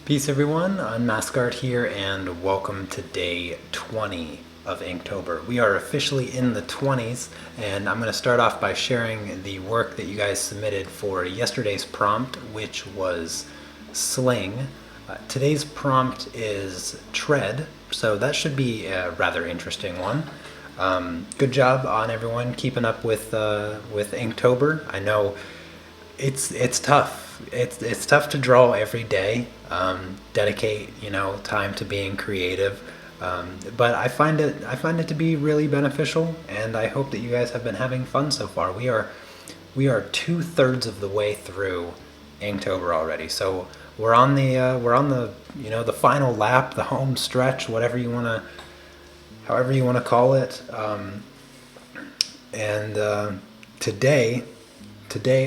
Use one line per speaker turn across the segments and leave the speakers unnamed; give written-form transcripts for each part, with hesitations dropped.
Peace everyone, Unmask here and welcome to day 20 of Inktober. We are officially in the 20s and I'm going to start off by sharing the work that you guys submitted for yesterday's prompt, which was sling. Today's prompt is tread, so that should be a rather interesting one. Good job on everyone keeping up with Inktober. I know it's tough. It's tough to draw every day. Dedicate time to being creative. But I find it to be really beneficial, and I hope that you guys have been having fun so far. We are 2/3 of the way through Inktober already, so we're on the the final lap, the home stretch, however you wanna call it. And today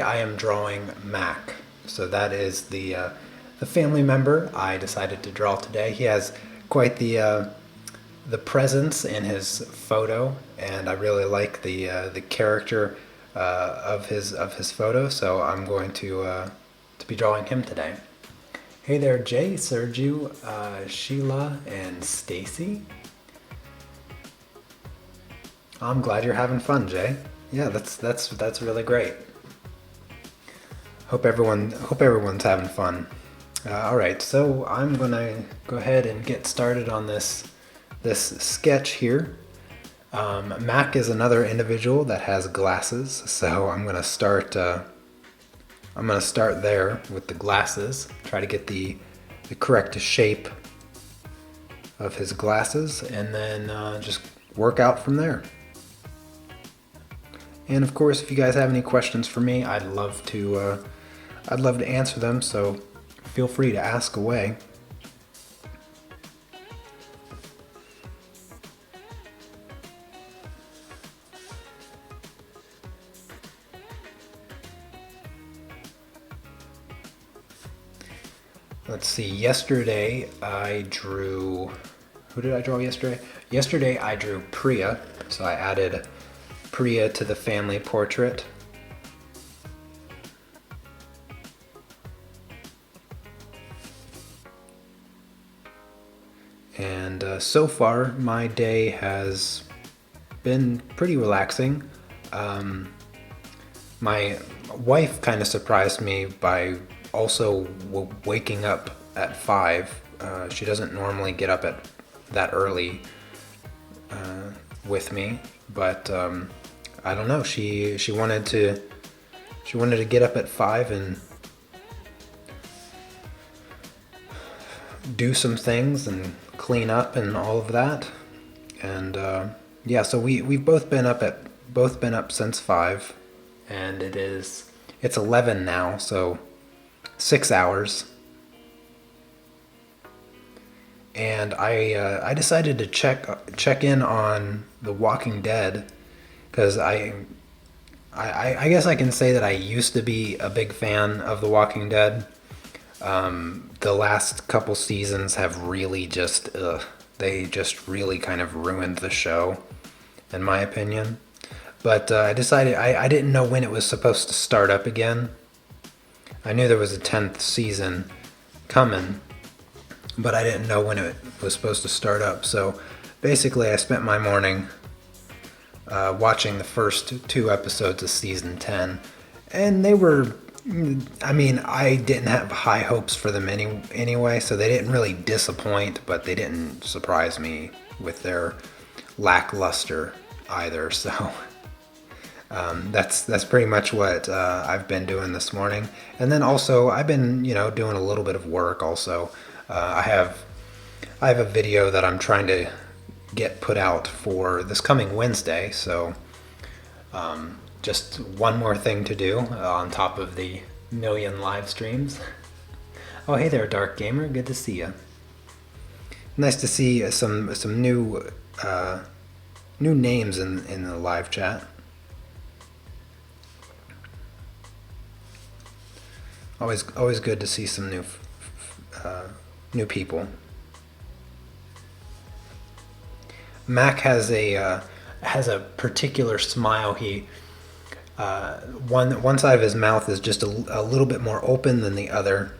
I am drawing Mac. So that is the family member I decided to draw today. He has quite the presence in his photo, and I really like the character of his photo. So I'm going to be drawing him today. Hey there, Jay, Sergio, Sheila, and Stacy. I'm glad you're having fun, Jay. Yeah, that's really great. Hope everyone's having fun. All right, so I'm gonna go ahead and get started on this sketch here. Mac is another individual that has glasses, so I'm gonna start there with the glasses. Try to get the correct shape of his glasses, and then just work out from there. And of course, if you guys have any questions for me, I'd love to answer them, so feel free to ask away. Let's see, yesterday I drew... Who did I draw yesterday? Yesterday I drew Priya, so I added Priya to the family portrait. And so far, my day has been pretty relaxing. My wife kind of surprised me by also waking up at 5. She doesn't normally get up at that early with me, but I don't know. She wanted to get up at 5 and do some things and clean up and all of that. And yeah, so we've both been up since 5, and it's 11 now, so 6 hours. And I decided to check in on The Walking Dead, because I guess I can say that I used to be a big fan of The Walking Dead. The last couple seasons have really they just really kind of ruined the show, in my opinion. But I decided, I didn't know when it was supposed to start up again. I knew there was a 10th season coming, but I didn't know when it was supposed to start up. So basically I spent my morning watching the first 2 episodes of season 10, and they were... I mean, I didn't have high hopes for them anyway, so they didn't really disappoint, but they didn't surprise me with their lackluster either. So that's pretty much what I've been doing this morning. And then also I've been doing a little bit of work also. I have a video that I'm trying to get put out for this coming Wednesday, so just one more thing to do on top of the million live streams. Oh, hey there, Dark Gamer. Good to see you. Nice to see some new names in the live chat. Always good to see some new people. Mac has a particular smile. One side of his mouth is just a little bit more open than the other,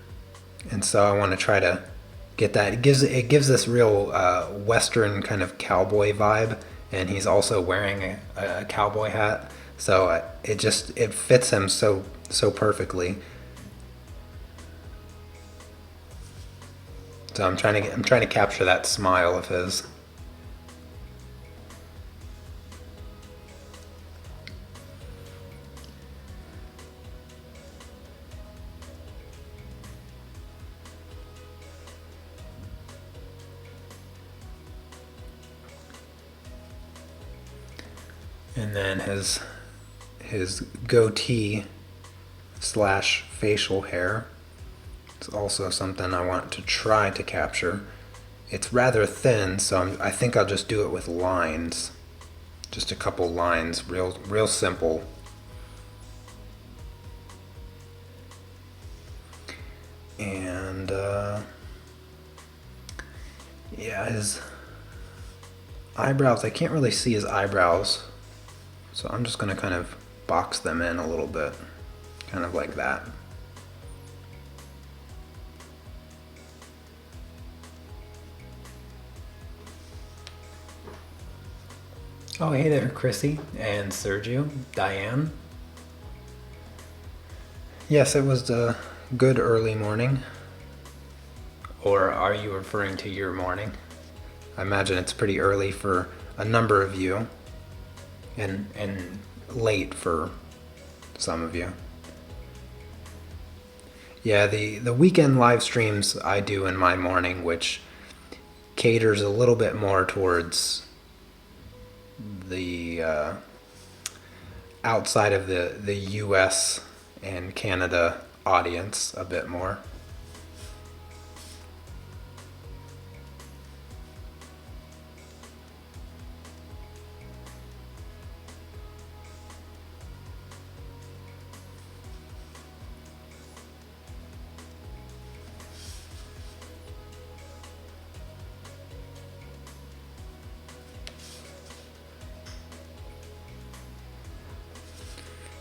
and so I want to try to get that. It gives this real Western kind of cowboy vibe, and he's also wearing a cowboy hat, so it fits him so perfectly. So I'm trying to capture that smile of his. And then his goatee slash facial hair. It's also something I want to try to capture. It's rather thin, so I think I'll just do it with lines. Just a couple lines, real simple. And yeah, his eyebrows, I can't really see his eyebrows, so I'm just gonna kind of box them in a little bit, kind of like that. Oh, hey there, Chrissy and Sergio, Diane. Yes, it was a good early morning. Or are you referring to your morning? I imagine it's pretty early for a number of you, and late for some of you. Yeah, the weekend live streams I do in my morning, which caters a little bit more towards the outside of the U.S. and Canada audience a bit more.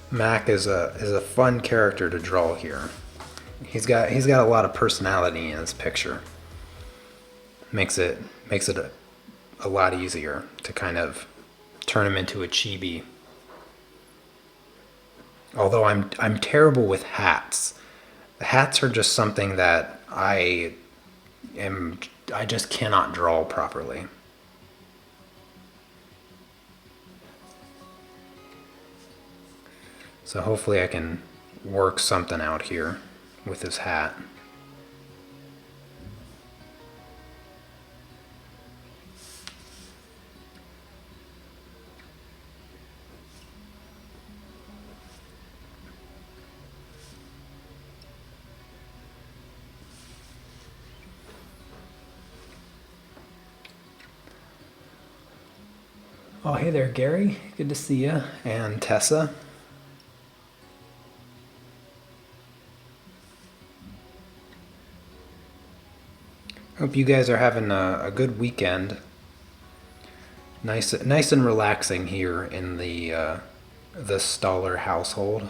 Mac is a fun character to draw here. He's got a lot of personality in his picture. Makes it a lot easier to kind of turn him into a chibi. Although I'm terrible with hats. Hats are just something that I just cannot draw properly. So hopefully I can work something out here with his hat. Oh, hey there, Gary. Good to see you. And Tessa. Hope you guys are having a good weekend. Nice and relaxing here in the Stoller household.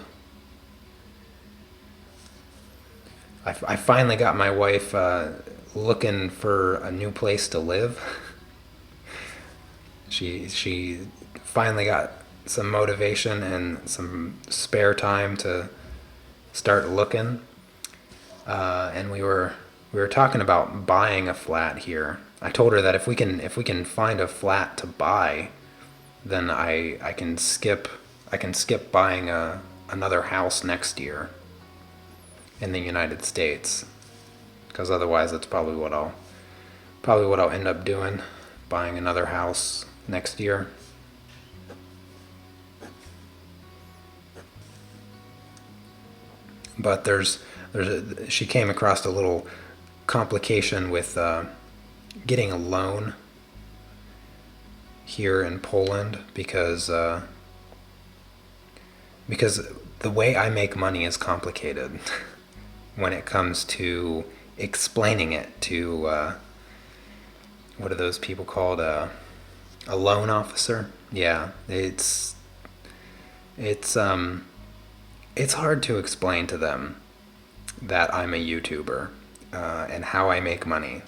I finally got my wife looking for a new place to live. She finally got some motivation and some spare time to start looking, and we were talking about buying a flat here. I told her that if we can find a flat to buy, then I can skip buying another house next year in the United States, because otherwise that's probably what I'll end up doing, buying another house next year. But she came across a little complication with getting a loan here in Poland because the way I make money is complicated when it comes to explaining it to what are those people called, a loan officer? Yeah, it's hard to explain to them that I'm a YouTuber and how I make money.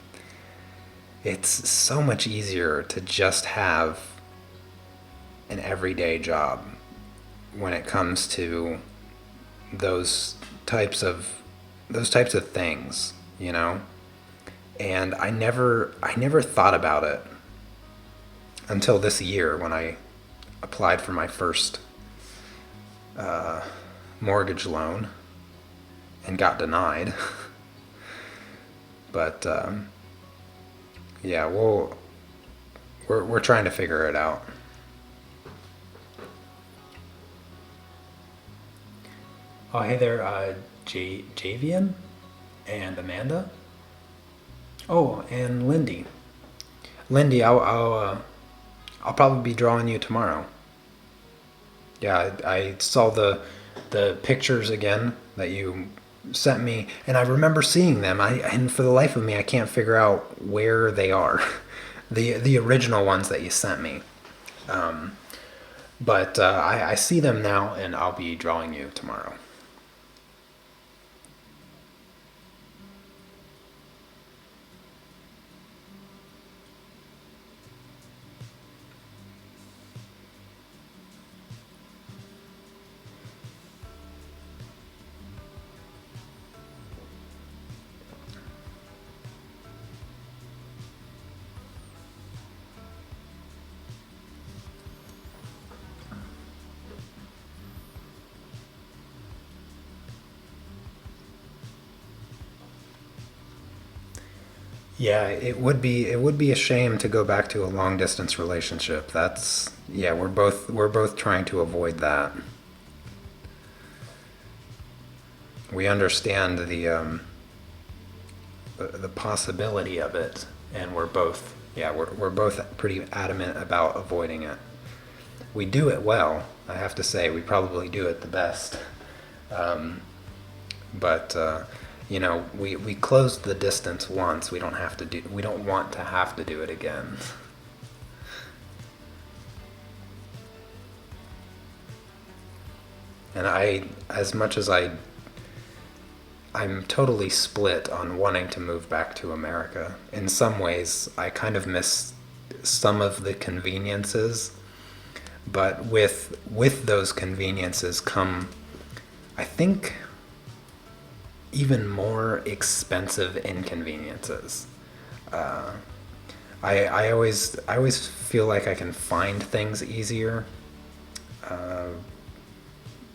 It's so much easier to just have an everyday job when it comes to those types of those types of things, you know? And I never thought about it until this year when I applied for my first mortgage loan and got denied. But yeah, we're trying to figure it out. Oh, hey there, Javian and Amanda. Oh, and Lindy. Lindy, I'll probably be drawing you tomorrow. Yeah, I saw the pictures again that you sent me, and I remember seeing them. And for the life of me, I can't figure out where they are. The original ones that you sent me. But I see them now, and I'll be drawing you tomorrow. Yeah, it would be a shame to go back to a long distance relationship. That's yeah, we're both trying to avoid that. We understand the possibility of it, and we're both pretty adamant about avoiding it. We do it well, I have to say. We probably do it the best. But we closed the distance once. We don't want to have to do it again. And as much as I'm totally split on wanting to move back to America. In some ways, I kind of miss some of the conveniences, but with those conveniences come, I think, even more expensive inconveniences. Uh, I always feel like I can find things easier uh,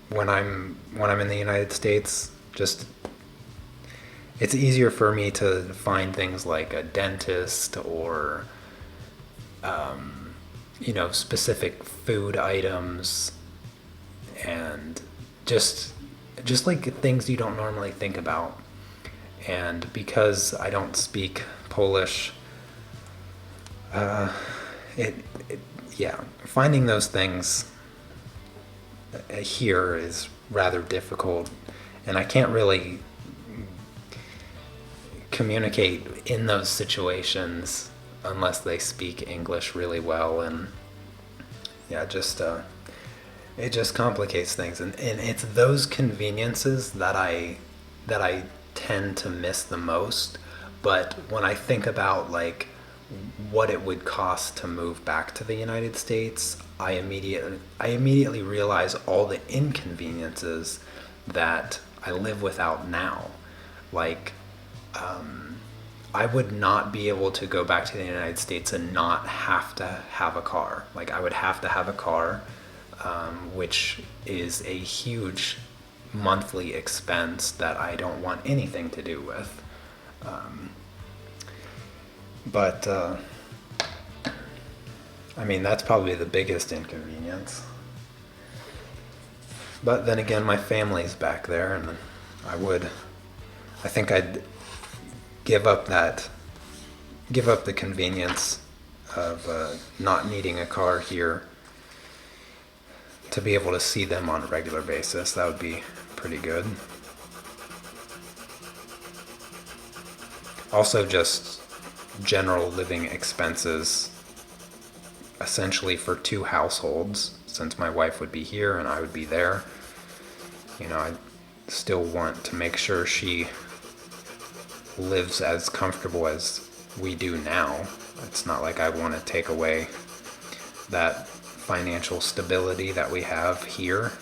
when I'm in the United States. Just it's easier for me to find things like a dentist or specific food items and just like things you don't normally think about. And because I don't speak Polish, uh, it, it yeah, finding those things here is rather difficult, and I can't really communicate in those situations unless they speak English really well. And yeah, just it just complicates things, and it's those conveniences that I tend to miss the most. But when I think about like what it would cost to move back to the United States, I immediately realize all the inconveniences that I live without now. Like, I would not be able to go back to the United States and not have to have a car. Like, I would have to have a car, which is a huge monthly expense that I don't want anything to do with. But I mean, that's probably the biggest inconvenience. But then again, my family's back there, and I think I'd give up the convenience of not needing a car here to be able to see them on a regular basis. That would be pretty good. Also, just general living expenses, essentially for two households, since my wife would be here and I would be there. I still want to make sure she lives as comfortable as we do now. It's not like I want to take away that financial stability that we have here.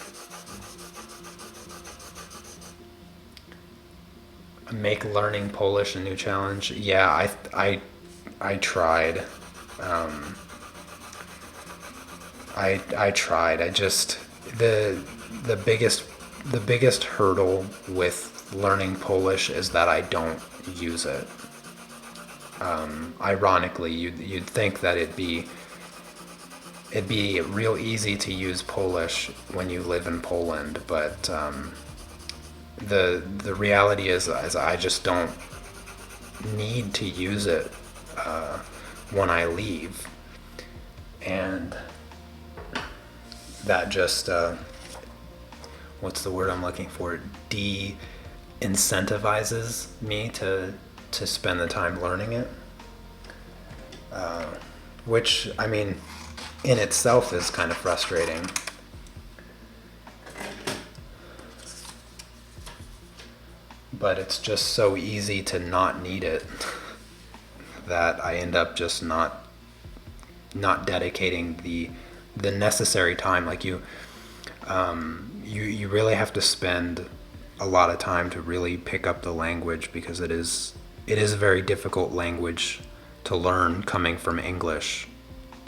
Make learning Polish a new challenge. Yeah, I tried. Um, I tried. I just the biggest the biggest hurdle with learning Polish is that I don't use it. Ironically, you'd think that it'd be real easy to use Polish when you live in Poland, but the reality is I just don't need to use it when I leave, and that just what's the word I'm looking for? De-incentivizes me to spend the time learning it, which I mean, in itself is kind of frustrating. But it's just so easy to not need it that I end up just not dedicating the necessary time. Like you really have to spend a lot of time to really pick up the language, because it is a very difficult language to learn coming from English,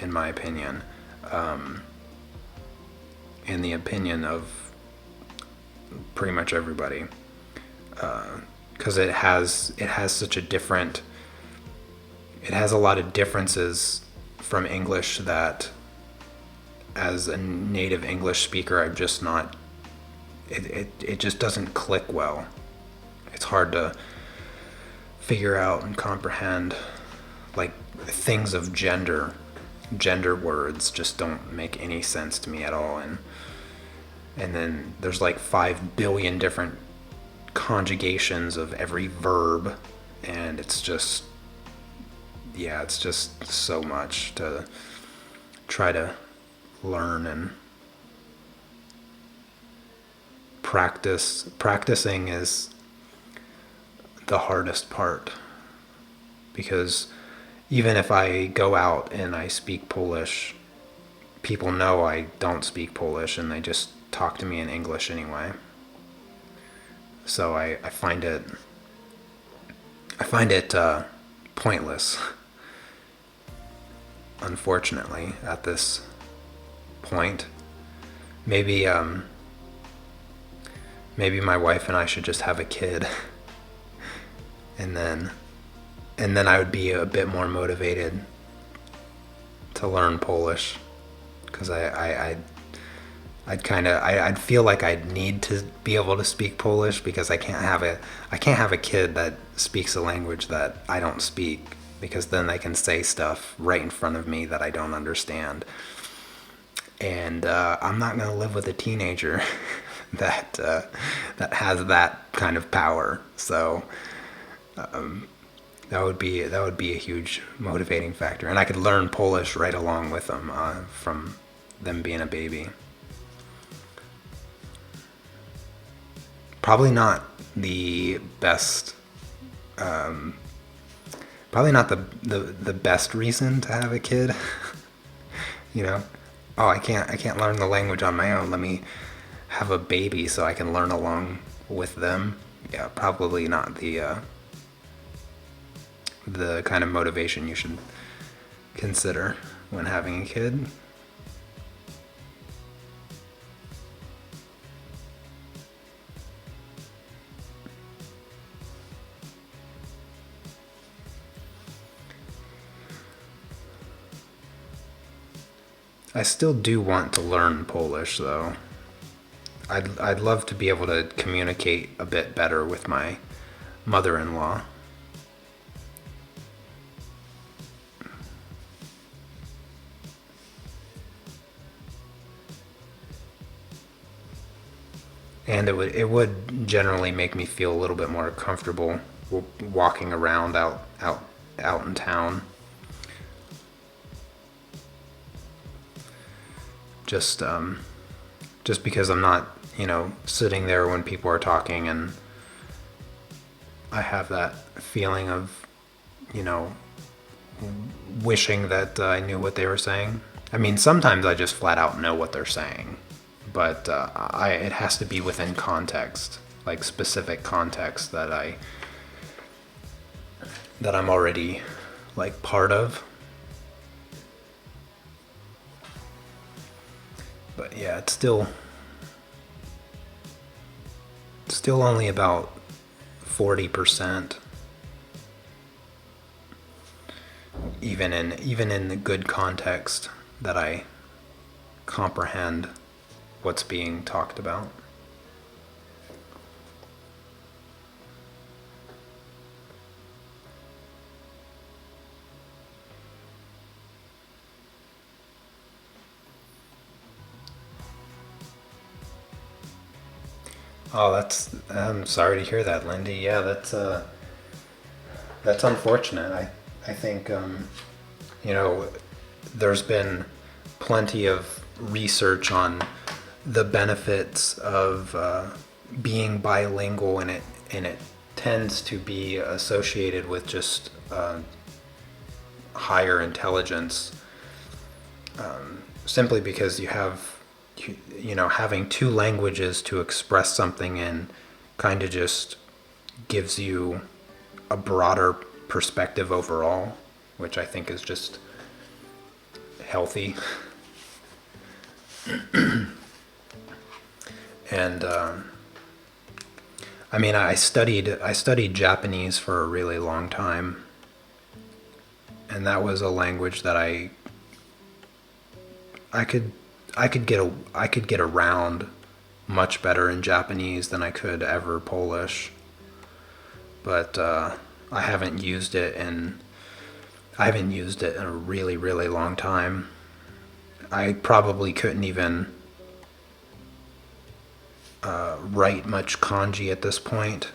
in my opinion, in the opinion of pretty much everybody, because it has such a different, it has a lot of differences from English that as a native English speaker I'm just not, it just doesn't click well. It's hard to figure out and comprehend, like things of gender words just don't make any sense to me at all, and then there's like 5 billion different conjugations of every verb, and it's just so much to try to learn and practice. Practicing is the hardest part, because even if I go out and I speak Polish, people know I don't speak Polish and they just talk to me in English anyway. So I find it pointless, unfortunately, at this point. Maybe my wife and I should just have a kid, and then I would be a bit more motivated to learn Polish, because I'd feel like I'd need to be able to speak Polish, because I can't have a kid that speaks a language that I don't speak, because then they can say stuff right in front of me that I don't understand, and I'm not gonna live with a teenager that has that kind of power. So that would be a huge motivating factor, and I could learn Polish right along with them, from them being a baby. Probably not the best. Probably not the best reason to have a kid. You know, oh, I can't learn the language on my own. Let me have a baby so I can learn along with them. Yeah, probably not the kind of motivation you should consider when having a kid. I still do want to learn Polish, though. I'd love to be able to communicate a bit better with my mother-in-law. And it would generally make me feel a little bit more comfortable walking around out in town. Just because I'm not, sitting there when people are talking, and I have that feeling of, you know, wishing that I knew what they were saying. I mean, sometimes I just flat out know what they're saying, but it has to be within context, like specific context that I'm already like part of. But yeah, it's still only about 40%, even in the good context that I comprehend what's being talked about. Oh, I'm sorry to hear that, Lindy. Yeah, that's unfortunate. I think, you know, there's been plenty of research on the benefits of being bilingual, and it tends to be associated with just higher intelligence, simply because having two languages to express something in kind of just gives you a broader perspective overall, which I think is just healthy. And I mean, I studied Japanese for a really long time, and that was a language that I could I could get around much better in Japanese than I could ever Polish. But I haven't used it in a really, really long time. I probably couldn't even write much kanji at this point.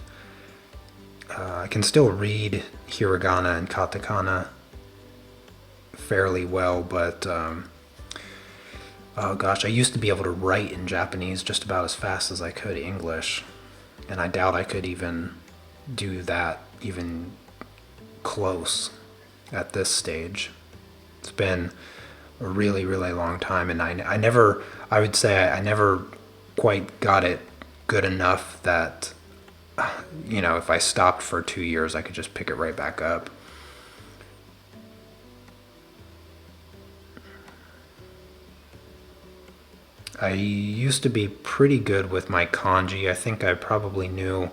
I can still read hiragana and katakana fairly well, but oh gosh, I used to be able to write in Japanese just about as fast as I could English, and I doubt I could even do that even close at this stage. It's been a really, really long time, and I would say I never quite got it good enough that, if I stopped for 2 years, I could just pick it right back up. I used to be pretty good with my kanji. I think I probably knew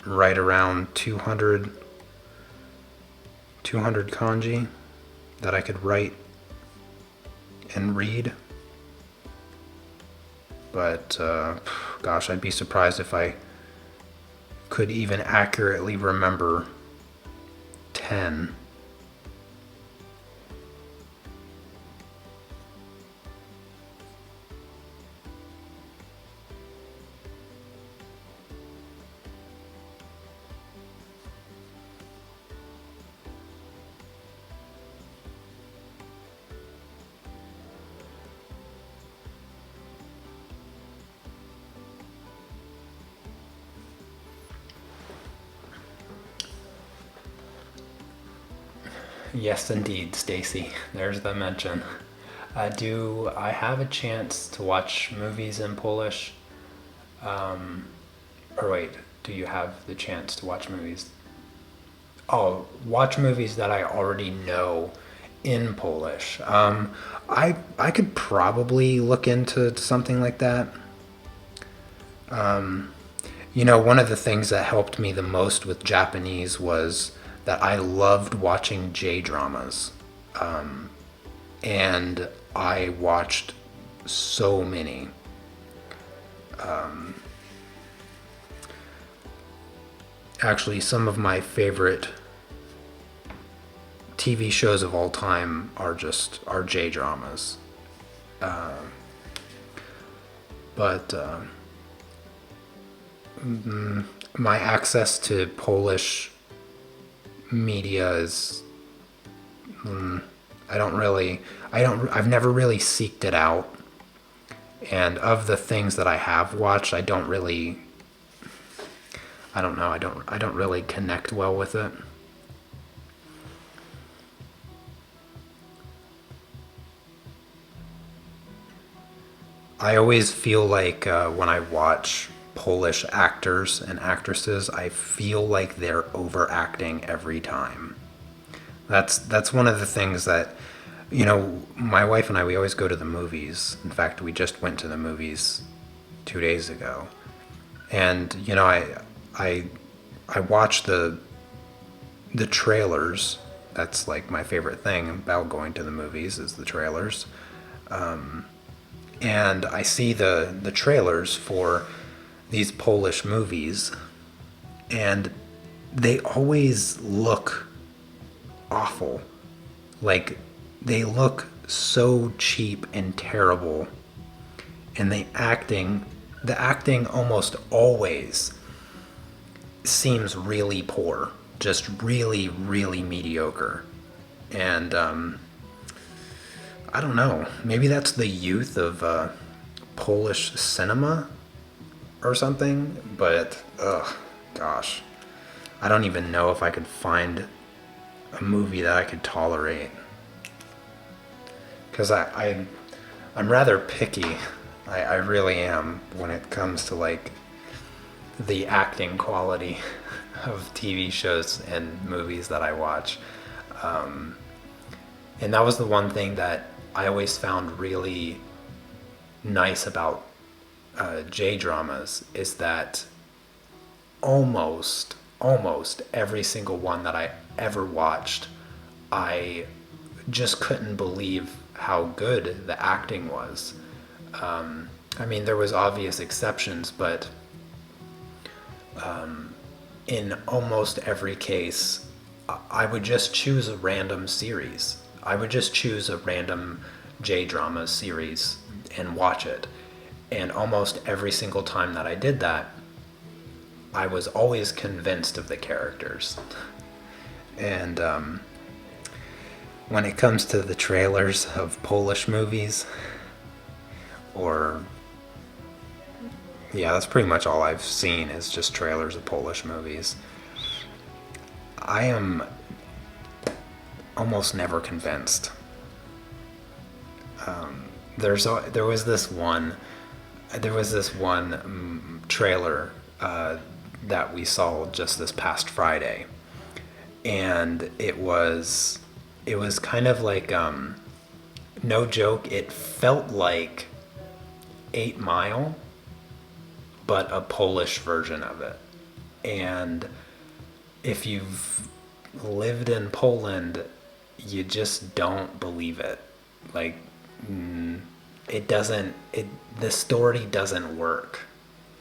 right around 200 kanji that I could write and read. But gosh, I'd be surprised if I could even accurately remember 10. Yes, indeed, Stacy. There's the mention. Do I have a chance to watch movies in Polish? Or wait, do you have the chance to watch movies? Oh, watch movies that I already know in Polish. I could probably look into something like that. One of the things that helped me the most with Japanese was that I loved watching J-dramas. And I watched so many. Actually, some of my favorite TV shows of all time are J-dramas. But my access to Polish media is I've never really seeked it out. And of the things that I have watched, I don't know. I don't really connect well with it. I always feel like when I watch Polish actors and actresses, I feel like they're overacting every time. That's one of the things that, my wife and I, we always go to the movies. In fact, we just went to the movies 2 days ago, and I I watch the trailers. That's like my favorite thing about going to the movies is the trailers. And I see the trailers for these Polish movies, and they always look awful. Like, they look so cheap and terrible, and the acting almost always seems really poor, just really, really mediocre. And I don't know. Maybe that's the youth of Polish cinema or something. But gosh, I don't even know if I could find a movie that I could tolerate. Because I'm rather picky. I really am when it comes to like the acting quality of TV shows and movies that I watch. And that was the one thing that I always found really nice about J-dramas is that almost every single one that I ever watched, I just couldn't believe how good the acting was. I mean, there was obvious exceptions, but in almost every case, I would just choose a random series. I would just choose a random J-drama series and watch it. And almost every single time that I did that, I was always convinced of the characters. And when it comes to the trailers of Polish movies, or yeah, that's pretty much all I've seen is just trailers of Polish movies. I am almost never convinced. There was this one trailer that we saw just this past Friday, and it was kind of like no joke. It felt like 8 Mile, but a Polish version of it. And if you've lived in Poland, you just don't believe it. Like, the story doesn't work.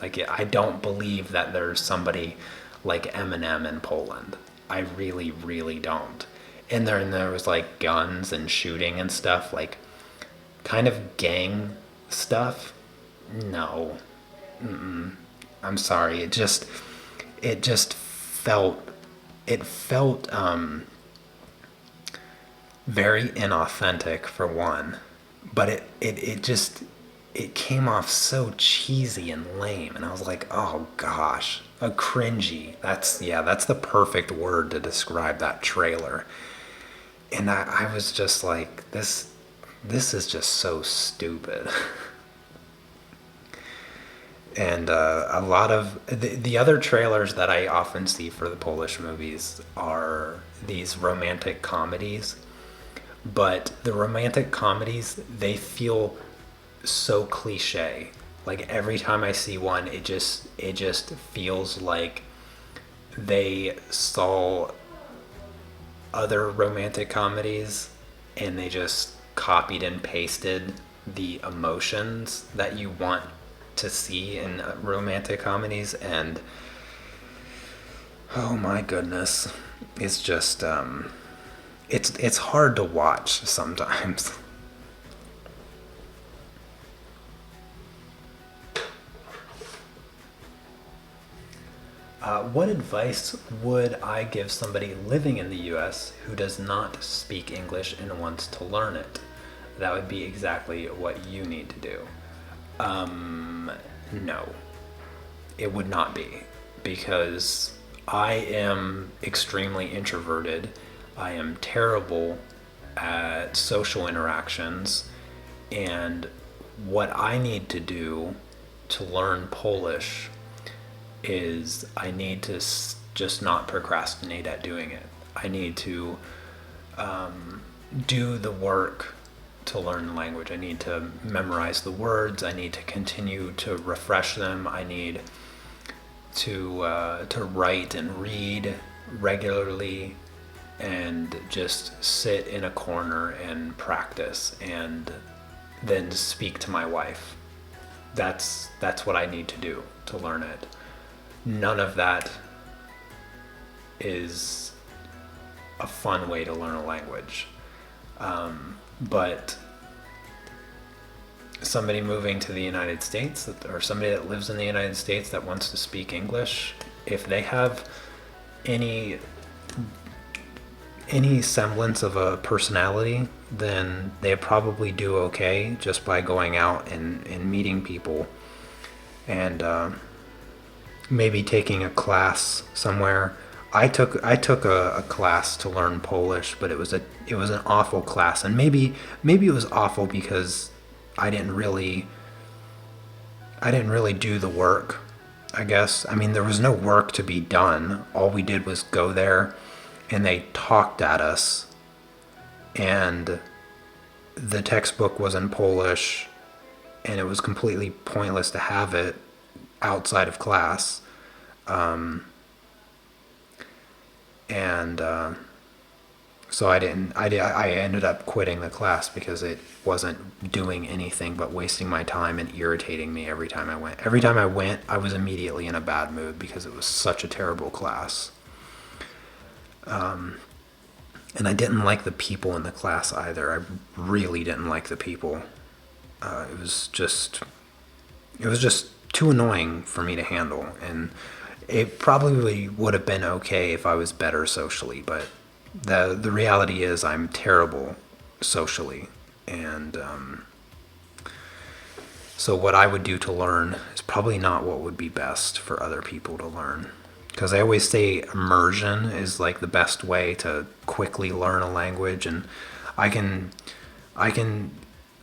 Like, I don't believe that there's somebody like Eminem in Poland. I really, really don't. And there was like guns and shooting and stuff, like kind of gang stuff. No. I'm sorry. It just felt very inauthentic for one, but it came off so cheesy and lame, and I was like, oh gosh, a cringy. That's the perfect word to describe that trailer. And I was just like, this is just so stupid. And a lot of the other trailers that I often see for the Polish movies are these romantic comedies. But the romantic comedies, they feel so cliche. Like every time I see one, it just feels like they saw other romantic comedies and they just copied and pasted the emotions that you want to see in romantic comedies, and oh my goodness, it's just it's hard to watch sometimes. What advice would I give somebody living in the US who does not speak English and wants to learn it? That would be exactly what you need to do. No, it would not be. because I am extremely introverted. I am terrible at social interactions, and what I need to do to learn Polish is I need to just not procrastinate at doing it. I need to do the work to learn the language. I need to memorize the words. I need to continue to refresh them. I need to write and read regularly, and just sit in a corner and practice, and then speak to my wife. That's what I need to do to learn it. None of that is a fun way to learn a language. But somebody moving to the United States, or somebody that lives in the United States that wants to speak English, if they have any semblance of a personality, then they probably do okay just by going out and meeting people, and maybe taking a class somewhere. I took a class to learn Polish, but it was an awful class, and maybe it was awful because I didn't really do the work, I guess. I mean, there was no work to be done. All we did was go there, and they talked at us, and the textbook was in Polish, and it was completely pointless to have it outside of class. So I ended up quitting the class because it wasn't doing anything but wasting my time and irritating me every time I went. Every time I went, I was immediately in a bad mood because it was such a terrible class. And I didn't like the people in the class either. I really didn't like the people. It was just too annoying for me to handle, and it probably would have been okay if I was better socially, but the reality is I'm terrible socially, and so what I would do to learn is probably not what would be best for other people to learn. Because I always say immersion is like the best way to quickly learn a language, and I can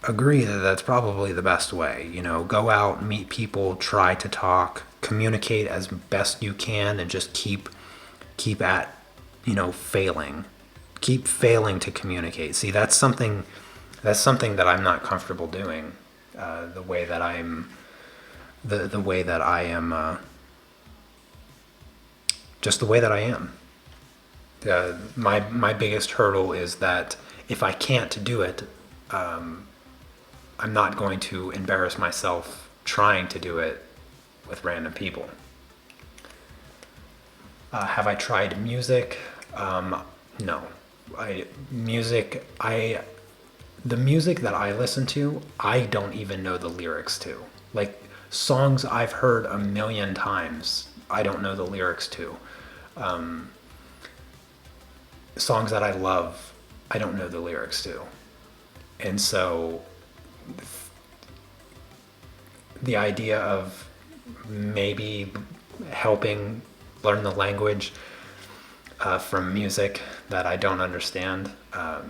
agree that that's probably the best way. You know, go out, meet people, try to talk, communicate as best you can, and just keep at, failing. Keep failing to communicate. See, that's something that I'm not comfortable doing. The way that I am, just the way that I am. My biggest hurdle is that if I can't do it, I'm not going to embarrass myself trying to do it with random people. Have I tried music? No. The music that I listen to, I don't even know the lyrics to. Like, songs I've heard a million times, I don't know the lyrics to. Songs that I love, I don't know the lyrics to. And so the idea of maybe helping learn the language from music that I don't understand, I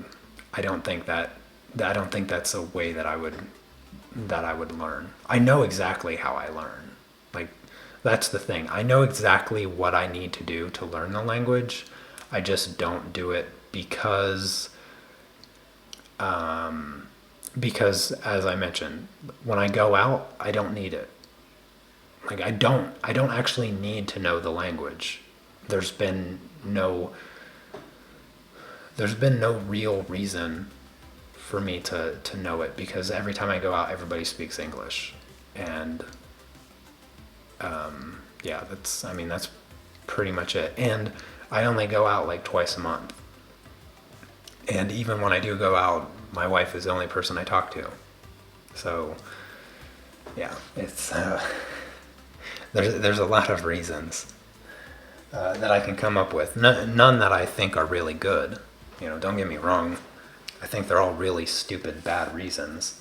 don't think that's a way that I would learn. I know exactly how I learn. Like, that's the thing. I know exactly what I need to do to learn the language. I just don't do it because as I mentioned, when I go out, I don't need it. Like, I don't actually need to know the language. There's been no real reason for me to know it, because every time I go out, everybody speaks English. And that's pretty much it. And I only go out like twice a month. And even when I do go out, my wife is the only person I talk to. So, yeah, it's there's a lot of reasons that I can come up with. None that I think are really good. Don't get me wrong. I think they're all really stupid, bad reasons.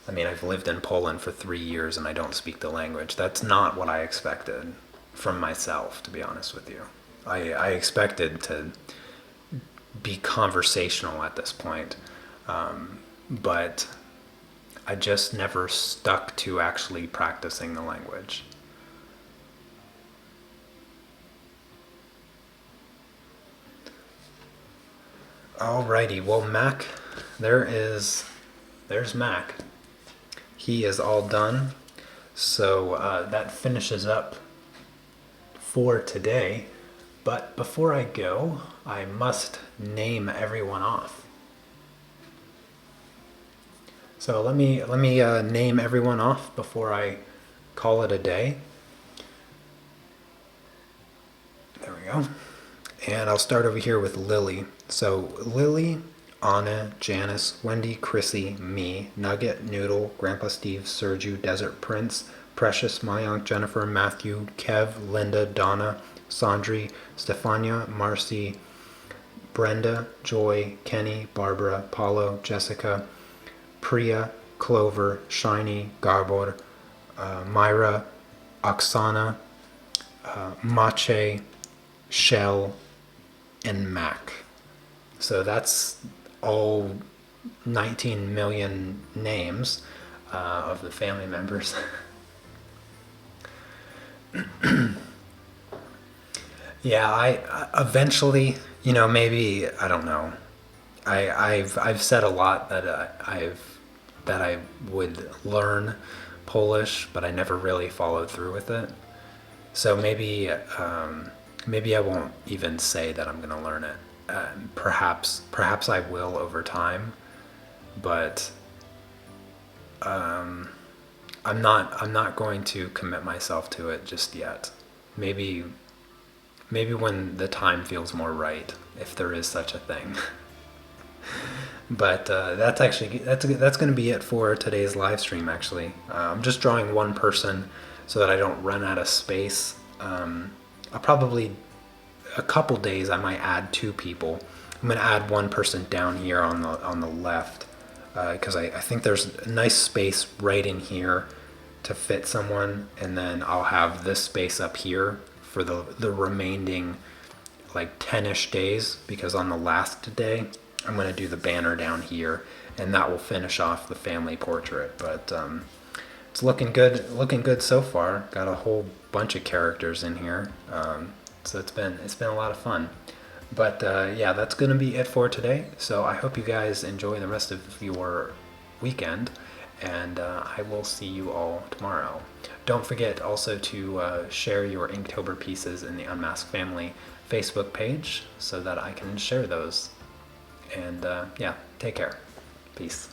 I mean, I've lived in Poland for 3 years and I don't speak the language. That's not what I expected. from myself, to be honest with you. I expected to be conversational at this point, but I just never stuck to actually practicing the language. Alrighty, well, Mac, there's Mac. He is all done. So that finishes up for today. But before I go, I must name everyone off. So let me name everyone off before I call it a day. There we go. And I'll start over here with Lily. So Lily, Anna, Janice, Wendy, Chrissy, me, Nugget, Noodle, Grandpa Steve, Sergio, Desert Prince, Precious, Mayank, Jennifer, Matthew, Kev, Linda, Donna, Sandri, Stefania, Marcy, Brenda, Joy, Kenny, Barbara, Paulo, Jessica, Priya, Clover, Shiny, Garbor, Myra, Oksana, Mache, Shell, and Mac. So that's all 19 million names of the family members. Yeah, I eventually, maybe, I don't know. I've said a lot that I would learn Polish, but I never really followed through with it. So maybe I won't even say that I'm going to learn it. Perhaps I will over time, but I'm not going to commit myself to it just yet. Maybe when the time feels more right, if there is such a thing. But that's going to be it for today's live stream. Actually, I'm just drawing one person so that I don't run out of space. I'll probably a couple days I might add 2 people. I'm going to add one person down here on the left because I think there's a nice space right in here to fit someone, and then I'll have this space up here for the remaining like 10-ish days, because on the last day I'm going to do the banner down here, and that will finish off the family portrait. But it's looking good so far. Got a whole bunch of characters in here, so it's been a lot of fun. But yeah, that's going to be it for today. So I hope you guys enjoy the rest of your weekend, and I will see you all tomorrow. Don't forget also to share your Inktober pieces in the Unmask family Facebook page so that I can share those. And yeah, take care. Peace.